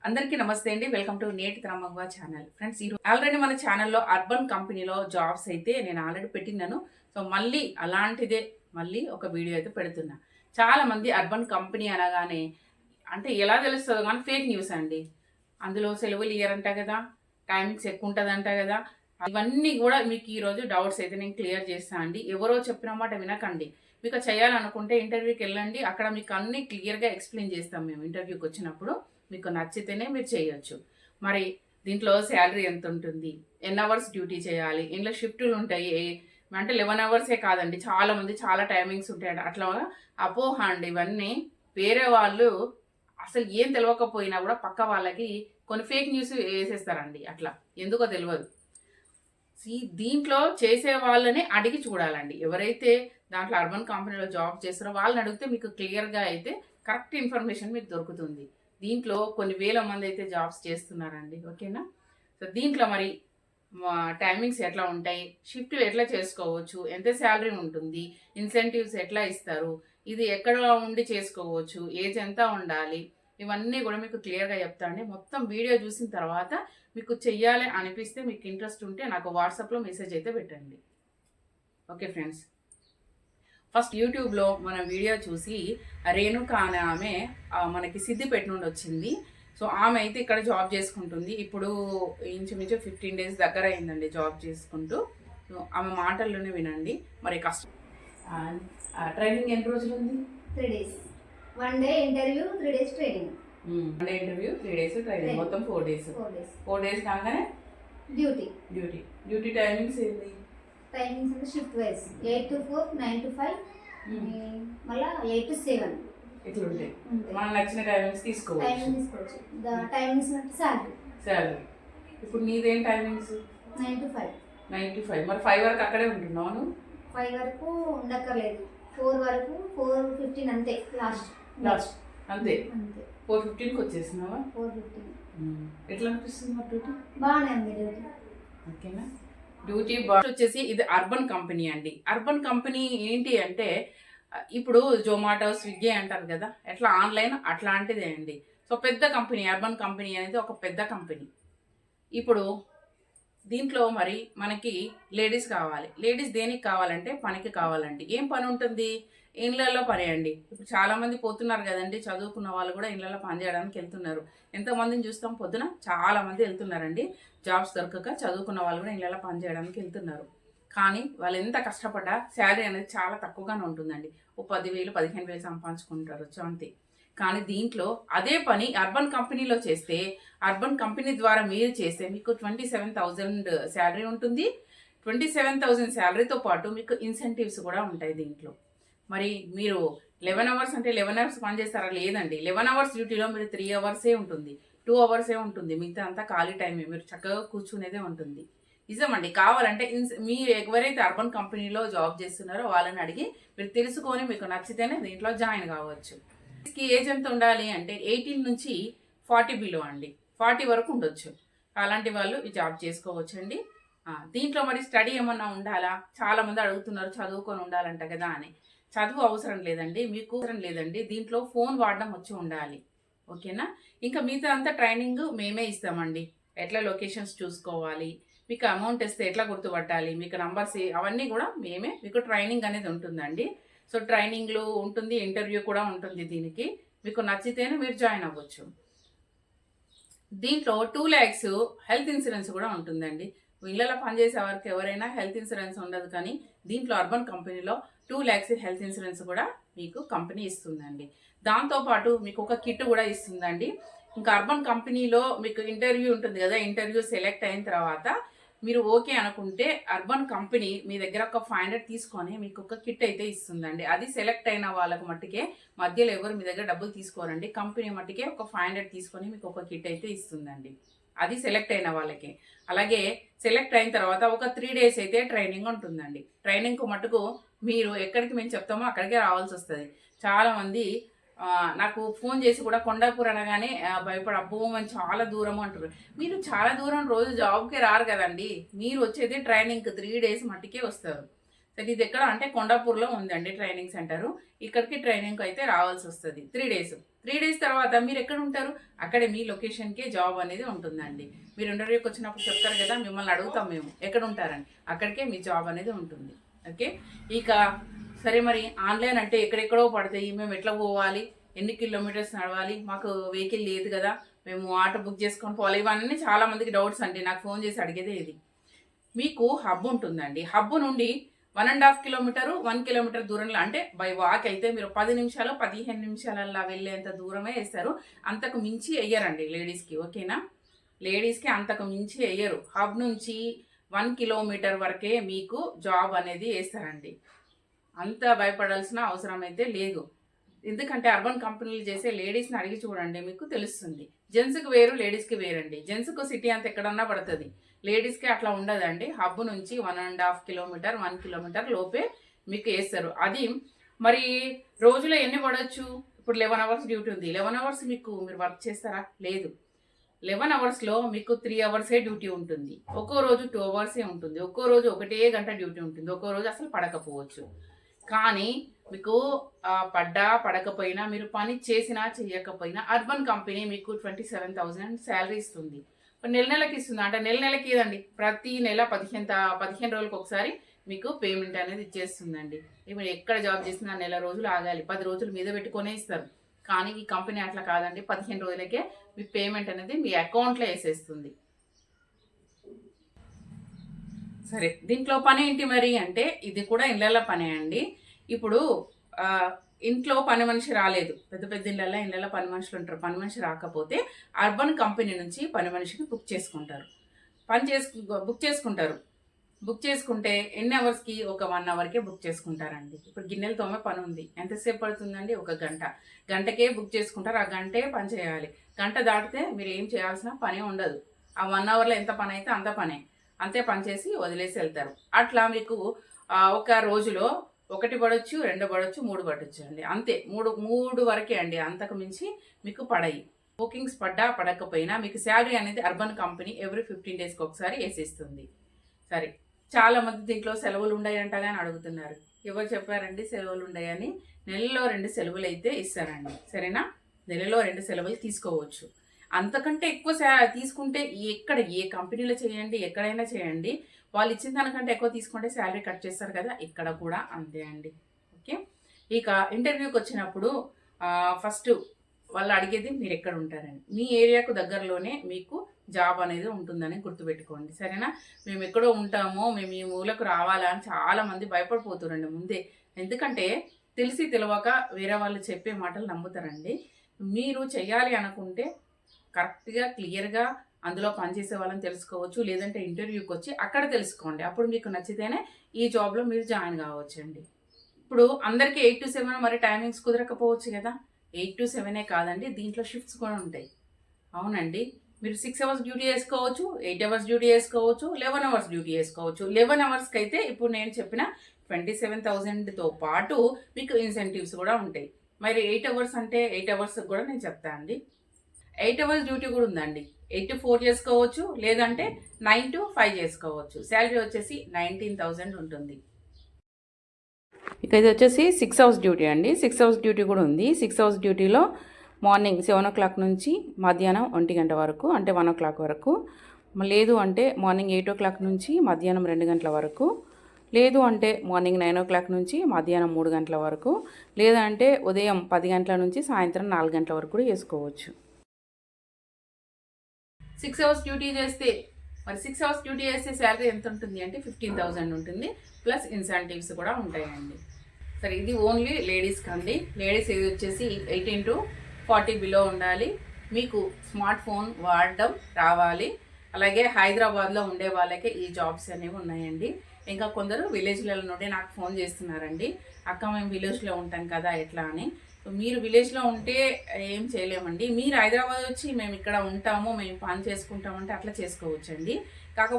అందరికీ నమస్తే అండి. వెల్కమ్ టు నేటి తరమవ్వ ఛానల్. ఫ్రెండ్స్ ఆల్రెడీ మన ఛానల్లో అర్బన్ కంపెనీలో జాబ్స్ అయితే నేను ఆల్రెడీ పెట్టినాను. సో మళ్ళీ అలాంటిదే మళ్ళీ ఒక వీడియో అయితే పెడుతున్నా. చాలా మంది అర్బన్ కంపెనీ అనగానే అంటే ఎలా తెలుస్తుందో కానీ ఫేక్ న్యూస్ అండి. అందులో సెలవులు ఇయ్యరంట కదా, టైమింగ్స్ ఎక్కువ ఉంటుందంట కదా, ఇవన్నీ కూడా మీకు ఈరోజు డౌట్స్ అయితే నేను క్లియర్ చేస్తాను అండి. ఎవరో చెప్పిన మాట వినకండి. మీకు చేయాలనుకుంటే ఇంటర్వ్యూకి వెళ్ళండి. అక్కడ మీకు అన్ని క్లియర్గా ఎక్స్ప్లెయిన్ చేస్తాం మేము ఇంటర్వ్యూకి వచ్చినప్పుడు. మీకు నచ్చితేనే మీరు చేయొచ్చు. మరి దీంట్లో శాలరీ ఎంత ఉంటుంది, ఎన్ని అవర్స్ డ్యూటీ చేయాలి, ఇంట్లో షిఫ్టులు ఉంటాయి, అంటే 11 అవర్సే కాదండి, చాలా మంది చాలా టైమింగ్స్ ఉంటాయి. అట్లా అపోహ అండి ఇవన్నీ. వేరే వాళ్ళు అసలు ఏం తెలియకపోయినా కూడా పక్క వాళ్ళకి కొన్ని ఫేక్ న్యూస్ వేసేస్తారండి. అట్లా ఎందుకో తెలియదు. దీంట్లో చేసే వాళ్ళని అడిగి చూడాలండి. ఎవరైతే దాంట్లో అర్బన్ కంపెనీలో జాబ్ చేస్తారో వాళ్ళని అడిగితే మీకు క్లియర్గా అయితే కరెక్ట్ ఇన్ఫర్మేషన్ మీకు దొరుకుతుంది. దీంట్లో కొన్ని వేల మంది అయితే జాబ్స్ చేస్తున్నారండి. ఓకేనా? సో దీంట్లో మరి టైమింగ్స్ ఎట్లా ఉంటాయి, షిఫ్ట్లు ఎట్లా చేసుకోవచ్చు, ఎంత శాలరీ ఉంటుంది, ఇన్సెంటివ్స్ ఎట్లా ఇస్తారు, ఇది ఎక్కడ ఉండి చేసుకోవచ్చు, ఏజ్ ఎంత ఉండాలి, ఇవన్నీ కూడా మీకు క్లియర్గా చెప్తాండి. మొత్తం వీడియో చూసిన తర్వాత మీకు చెయ్యాలి అనిపిస్తే, మీకు ఇంట్రెస్ట్ ఉంటే నాకు వాట్సాప్లో మెసేజ్ అయితే పెట్టండి. ఓకే ఫ్రెండ్స్, ఫస్ట్ యూట్యూబ్లో మన వీడియో చూసి రేణుక అనే ఆమె మనకి సిద్దిపేట నుండి వచ్చింది. సో ఆమె అయితే ఇక్కడ జాబ్ చేసుకుంటుంది. ఇప్పుడు ఇంచుమించు 15 డేస్ దగ్గర అయిందండి జాబ్ చేసుకుంటూ. సో ఆమె మాటల్లోనే వినండి. మరి కష్టం ట్రైనింగ్ ఎన్ని రోజులు ఉంది? 3 days. 1 day interview, 3 days training. 1 day interview, 3 days training, మొత్తం 4 days. 4 days కాగానే డ్యూటీ టైమింగ్స్ ఏంటి? టైమింగ్స్ అంటే షిఫ్ట్ వైజ్ 8 to 4, 9 to 5, మళ్ళీ 8 to 7 ఇట్లా ఉంటాయి. మనకు నచ్చిన టైమింగ్స్ తీసుకోవచ్చు. టైమింగ్స్ అంటే శాలరీ. ఇప్పుడు నీదేం టైమింగ్స్? 9 to 5. 9 to 5. మరి 5 వరకు అక్కడే ఉంటున్నావు నువ్వు? 5 వరకు ఉండక్కర్లేదు. 4 వరకు 4:15 అంతే లాస్ట్ అంతే. 4:15కి వచ్చేసినావా? 4:15. ఎట్లా అనిపిస్తుంది మరి డ్యూటీ? బాగానే ఉంది డ్యూటీ. ఓకేనా? డ్యూటీ బాగా వచ్చేసి ఇది అర్బన్ కంపెనీ అండి. అర్బన్ కంపెనీ ఏంటి అంటే ఇప్పుడు జొమాటో, స్విగ్గీ అంటారు కదా, ఎట్లా ఆన్లైన్ అట్లాంటిదే అండి. సో పెద్ద కంపెనీ, అర్బన్ కంపెనీ అనేది ఒక పెద్ద కంపెనీ. ఇప్పుడు దీంట్లో మరి మనకి లేడీస్ కావాలి. లేడీస్ దేనికి కావాలంటే పనికి కావాలండి. ఏం పని ఉంటుంది? ఇళ్ళల్లో పని అండి. ఇప్పుడు చాలామంది పోతున్నారు కదండి, చదువుకున్న వాళ్ళు కూడా ఇళ్ళల్లో పని చేయడానికి వెళ్తున్నారు. ఎంతమందిని చూస్తాం, పొద్దున చాలామంది వెళ్తున్నారండి జాబ్స్ దొరకక. చదువుకున్న వాళ్ళు కూడా ఇళ్ళల్లో పని చేయడానికి వెళ్తున్నారు. కానీ వాళ్ళు ఎంత కష్టపడ్డా శాలరీ అనేది చాలా తక్కువగానే ఉంటుందండి. ఓ 10,000 15,000 సంపాదించుకుంటారు అంతే. కానీ దీంట్లో అదే పని అర్బన్ కంపెనీలో చేస్తే, అర్బన్ కంపెనీ ద్వారా మీరు చేస్తే మీకు 27,000 శాలరీ ఉంటుంది. 27,000 శాలరీతో పాటు మీకు ఇన్సెంటివ్స్ కూడా ఉంటాయి దీంట్లో. మరి మీరు 11 అవర్స్ అంటే 11 అవర్స్ పని చేస్తారా? లేదండి. 11 అవర్స్ డ్యూటీలో మీరు 3 అవర్సే ఉంటుంది, 2 అవర్సే ఉంటుంది. మిగతా అంతా ఖాళీ టైమే, మీరు చక్కగా కూర్చునేదే ఉంటుంది. నిజమండి. కావాలంటే మీరు ఎవరైతే అర్బన్ కంపెనీలో జాబ్ చేస్తున్నారో వాళ్ళని అడిగి మీరు తెలుసుకొని మీకు నచ్చితేనే దీంట్లో జాయిన్ కావచ్చు. ఏజ్ ఎంత ఉండాలి అంటే 18 నుంచి 40 బిలో అండి. 40 వరకు ఉండొచ్చు. అలాంటి వాళ్ళు ఈ జాబ్ చేసుకోవచ్చు అండి. దీంట్లో మరి స్టడీ ఏమన్నా ఉండాలా? చాలా మంది అడుగుతున్నారు, చదువుకొని ఉండాలంట కదా అని. చదువు అవసరం లేదండి, మీకు అవసరం లేదండి. దీంట్లో ఫోన్ వాడడం వచ్చి ఉండాలి. ఓకేనా? ఇంకా మిగతా అంతా ట్రైనింగ్ మేమే ఇస్తామండి. ఎట్లా లొకేషన్స్ చూసుకోవాలి, మీకు అమౌంట్ ఇస్తే ఎట్లా గుర్తుపట్టాలి, మీకు నంబర్స్ అవన్నీ కూడా మేమే మీకు ట్రైనింగ్ అనేది ఉంటుందండి. సో ట్రైనింగ్లో ఉంటుంది, ఇంటర్వ్యూ కూడా ఉంటుంది. దీనికి మీకు నచ్చితేనే మీరు జాయిన్ అవ్వచ్చు. దీంట్లో 2 lakhs హెల్త్ ఇన్సూరెన్స్ కూడా ఉంటుందండి. ఇళ్ళలో పనిచేసే వారికి ఎవరైనా హెల్త్ ఇన్సూరెన్స్ ఉండదు, కానీ దీంట్లో అర్బన్ కంపెనీలో 2 lakhs హెల్త్ ఇన్సూరెన్స్ కూడా మీకు కంపెనీ ఇస్తుందండి. దాంతోపాటు మీకు ఒక కిట్ కూడా ఇస్తుందండి. ఇంకా అర్బన్ కంపెనీలో మీకు ఇంటర్వ్యూ ఉంటుంది కదా, ఇంటర్వ్యూ సెలెక్ట్ అయిన తర్వాత మీరు ఓకే అనుకుంటే అర్బన్ కంపెనీ మీ దగ్గర ఒక 500 తీసుకొని మీకు ఒక కిట్ అయితే ఇస్తుందండి. అది సెలెక్ట్ అయిన వాళ్ళకు మట్టుకే, మధ్యలో ఎవరు మీ దగ్గర డబ్బులు తీసుకోరండి. కంపెనీ మట్టుకే ఒక 500 తీసుకొని మీకు ఒక కిట్ అయితే ఇస్తుందండి. అది సెలెక్ట్ అయిన వాళ్ళకి. అలాగే సెలెక్ట్ అయిన తర్వాత ఒక 3 days అయితే ట్రైనింగ్ ఉంటుందండి. ట్రైనింగ్కు మటుకు మీరు ఎక్కడికి మేము చెప్తామో అక్కడికే రావాల్సి వస్తుంది. చాలామంది నాకు ఫోన్ చేసి కూడా కొండాపూర్ అనగానే భయపడి అబ్బో మేము చాలా దూరం అంటారు. మీరు చాలా దూరం రోజు జాబ్కి రారు కదండి. మీరు వచ్చేది ట్రైనింగ్కి 3 days మట్టికే వస్తారు. సరే ఇది ఎక్కడ అంటే కొండాపూర్లో ఉందండి ట్రైనింగ్ సెంటర్. ఇక్కడికి ట్రైనింగ్కి అయితే రావాల్సి వస్తుంది 3 డేస్. 3 డేస్ తర్వాత మీరు ఎక్కడ ఉంటారు, అక్కడే మీ లొకేషన్కే జాబ్ అనేది ఉంటుందండి. మీరు ఇంటర్వ్యూకి వచ్చినప్పుడు చెప్తారు కదా, మిమ్మల్ని అడుగుతాం మేము ఎక్కడ ఉంటారని, అక్కడికే మీ జాబ్ అనేది ఉంటుంది. ఓకే, ఇక సరే మరి ఆన్లైన్ అంటే ఎక్కడెక్కడో పడతాయి, మేము ఎట్లా పోవాలి, ఎన్ని కిలోమీటర్స్ నడవాలి, మాకు వెహికల్ లేదు కదా, మేము ఆటో బుక్ చేసుకొని పోవాలి, ఇవన్నీ చాలా మందికి డౌట్స్ అండి. నాకు ఫోన్ చేసి అడిగేదే ఇది. మీకు హబ్ ఉంటుందండి. హబ్ నుండి 1.5 కిలోమీటర్ 1 కిలోమీటర్ దూరంలో, అంటే బై వాక్ అయితే మీరు 10 నిమిషాలు 15 నిమిషాలల్లా వెళ్ళేంత దూరమే వేస్తారు. అంతకు మించి వేయరండి లేడీస్కి. ఓకేనా, లేడీస్కి అంతకు మించి వేయరు. హబ్ నుంచి 1 కిలోమీటర్ వరకే మీకు జాబ్ అనేది వేస్తారండి. అంత భయపడాల్సిన అవసరం అయితే లేదు. ఎందుకంటే అర్బన్ కంపెనీలు చేసే లేడీస్ని అడిగి చూడండి, మీకు తెలుస్తుంది. జెంట్స్కి వేరు, లేడీస్కి వేరండి. జెంట్స్కు సిటీ అంత ఎక్కడన్నా పడుతుంది, లేడీస్కి అట్లా ఉండదండి. హబ్ నుంచి 1.5 కిలోమీటర్ 1 కిలోమీటర్ లోపే మీకు వేస్తారు. అది మరి రోజులో ఎన్ని పడవచ్చు, ఇప్పుడు 11 అవర్స్ డ్యూటీ ఉంది. 11 అవర్స్ మీకు మీరు వర్క్ చేస్తారా? లేదు. 11 అవర్స్లో మీకు 3 అవర్సే డ్యూటీ ఉంటుంది. ఒక్కో రోజు 2 అవర్సే ఉంటుంది. ఒక్కో రోజు 1 గంట డ్యూటీ ఉంటుంది. ఒక్కో రోజు అసలు పడకపోవచ్చు. కానీ మీకు పడ్డా పడకపోయినా, మీరు పని చేసినా చేయకపోయినా అర్బన్ కంపెనీ మీకు 27,000 శాలరీ ఇస్తుంది. నెలకి ఇస్తుంది. అంటే నెలకి ఇదండి, ప్రతి నెల 15 రోజులకు ఒకసారి మీకు పేమెంట్ అనేది ఇచ్చేస్తుందండి. ఇప్పుడు ఎక్కడ జాబ్ చేసినా నెల రోజులు ఆగాలి, 10 రోజులు మీద పెట్టుకొనే ఇస్తారు. కానీ ఈ కంపెనీ అట్లా కాదండి, 15 రోజులకే మీ పేమెంట్ అనేది మీ అకౌంట్లో వేసేస్తుంది. సరే, దీంట్లో పని ఏంటి మరి అంటే, ఇది కూడా ఇళ్ళ పనే అండి. ఇప్పుడు ఇంట్లో పని మనిషి రాలేదు, పెద్ద పెద్ద ఇళ్ళ పని మనుషులు ఉంటారు. పని మనిషి రాకపోతే అర్బన్ కంపెనీ నుంచి పని మనిషిని బుక్ చేసుకుంటారు. బుక్ చేసుకుంటే ఎన్ని అవర్స్కి, ఒక 1 అవర్కే బుక్ చేసుకుంటారండి. ఇప్పుడు గిన్నెలు తోమే పని ఉంది, ఎంతసేపు పడుతుందండి? 1 గంటకే బుక్ చేసుకుంటారు. ఆ గంటే పని చేయాలి. గంట దాటితే మీరు ఏం చేయాల్సిన పనే ఉండదు. ఆ 1 అవర్లో ఎంత పని అయితే అంత పనే, అంతే పని చేసి వదిలేసి వెళ్తారు. అట్లా మీకు ఒక రోజులో 1 పడవచ్చు, 2 పడవచ్చు, 3 పడవచ్చు అండి. అంతే, 3 వరకే అండి, అంతకు మించి మీకు పడయి. బుకింగ్స్ పడ్డా పడకపోయినా మీకు శాలరీ అనేది అర్బన్ కంపెనీ ఎవ్రీ 15 డేస్కి ఒకసారి వేసేస్తుంది. సరే, చాలా మంది దీంట్లో సెలవులు ఉన్నాయంటగా అని అడుగుతున్నారు. ఎవరు చెప్పారండి సెలవులు ఉన్నాయని? నెలలో 2 సెలవులు అయితే ఇస్తారండి. సరేనా, నెలలో 2 సెలవులు తీసుకోవచ్చు. అంతకంటే ఎక్కువ తీసుకుంటే ఏ కంపెనీలో చేయండి, ఎక్కడైనా చేయండి, వాళ్ళు ఇచ్చిన దానికంటే ఎక్కువ తీసుకుంటే శాలరీ కట్ చేస్తారు కదా, ఇక్కడ కూడా అంతే అండి. ఓకే, ఇక ఇంటర్వ్యూకి వచ్చినప్పుడు ఫస్ట్ వాళ్ళు అడిగేది మీరు ఎక్కడ ఉంటారని. మీ ఏరియాకు దగ్గరలోనే మీకు జాబ్ అనేది ఉంటుందని గుర్తుపెట్టుకోండి. సరేనా, మేము ఎక్కడో ఉంటామో, మేము ఈ మూలకు రావాలా అని చాలామంది భయపడిపోతారండి ముందే. ఎందుకంటే తెలిసి తెలియక వేరే వాళ్ళు చెప్పే మాటలు నమ్ముతారండి. మీరు చెయ్యాలి అనుకుంటే కరెక్ట్గా క్లియర్గా అందులో పనిచేసే వాళ్ళని తెలుసుకోవచ్చు. లేదంటే ఇంటర్వ్యూకి వచ్చి అక్కడ తెలుసుకోండి. అప్పుడు మీకు నచ్చితేనే ఈ జాబ్లో మీరు జాయిన్ కావచ్చండి. ఇప్పుడు అందరికీ 8 to 7 మరి టైమింగ్స్ కుదరకపోవచ్చు కదా. 8 to 7 కాదండి, దీంట్లో షిఫ్ట్స్ కూడా ఉంటాయి. అవునండి, మీరు 6 అవర్స్ డ్యూటీ చేసుకోవచ్చు, 8 అవర్స్ డ్యూటీ చేసుకోవచ్చు, 11 అవర్స్ డ్యూటీ చేసుకోవచ్చు. 11 అవర్స్కి అయితే ఇప్పుడు నేను చెప్పిన 27,000తో పాటు మీకు ఇన్సెంటివ్స్ కూడా ఉంటాయి. మరి 8 అవర్స్ అంటే 8 అవర్స్ కూడా నేను చెప్తాను అండి. 8 అవర్స్ డ్యూటీ కూడా ఉందండి. 8 to 4 చేసుకోవచ్చు, లేదంటే 9 to 5 చేసుకోవచ్చు. శాలరీ వచ్చేసి 19,000 ఉంటుంది. ఇక ఇది వచ్చేసి 6 అవర్స్ డ్యూటీ అండి. 6 అవర్స్ డ్యూటీ కూడా ఉంది. 6 అవర్స్ డ్యూటీలో మార్నింగ్ 7 o'clock నుంచి మధ్యాహ్నం 1 గంట వరకు, అంటే 1 o'clock వరకు. లేదు అంటే మార్నింగ్ 8 o'clock నుంచి మధ్యాహ్నం 2 గంటల వరకు. లేదు అంటే మార్నింగ్ 9 o'clock నుంచి మధ్యాహ్నం 3 గంటల వరకు. లేదంటే ఉదయం 10 గంటల నుంచి సాయంత్రం 4 గంటల వరకు కూడా చేసుకోవచ్చు. 6 అవర్స్ డ్యూటీ చేస్తే మరి 6 అవర్స్ డ్యూటీ చేస్తే శాలరీ ఎంత ఉంటుంది అంటే 15,000 ఉంటుంది. ప్లస్ ఇన్సెంటివ్స్ కూడా ఉంటాయండి. సరే, ఇది ఓన్లీ లేడీస్కి అండి. లేడీస్ ఏజ్ వచ్చేసి 18 to 40 బిలో ఉండాలి. మీకు స్మార్ట్ ఫోన్ వాడడం రావాలి. అలాగే హైదరాబాద్లో ఉండే వాళ్ళకే ఈ జాబ్స్ అనేవి ఉన్నాయండి. ఇంకా కొందరు విలేజ్లలో నుండి నాకు ఫోన్ చేస్తున్నారండి, అక్క మేము విలేజ్లో ఉంటాం కదా ఎట్లా అని. మీరు విలేజ్లో ఉంటే ఏం చేయలేమండి. మీరు హైదరాబాద్ వచ్చి మేము ఇక్కడ ఉంటాము, మేము పని చేసుకుంటామంటే అట్లా చేసుకోవచ్చండి.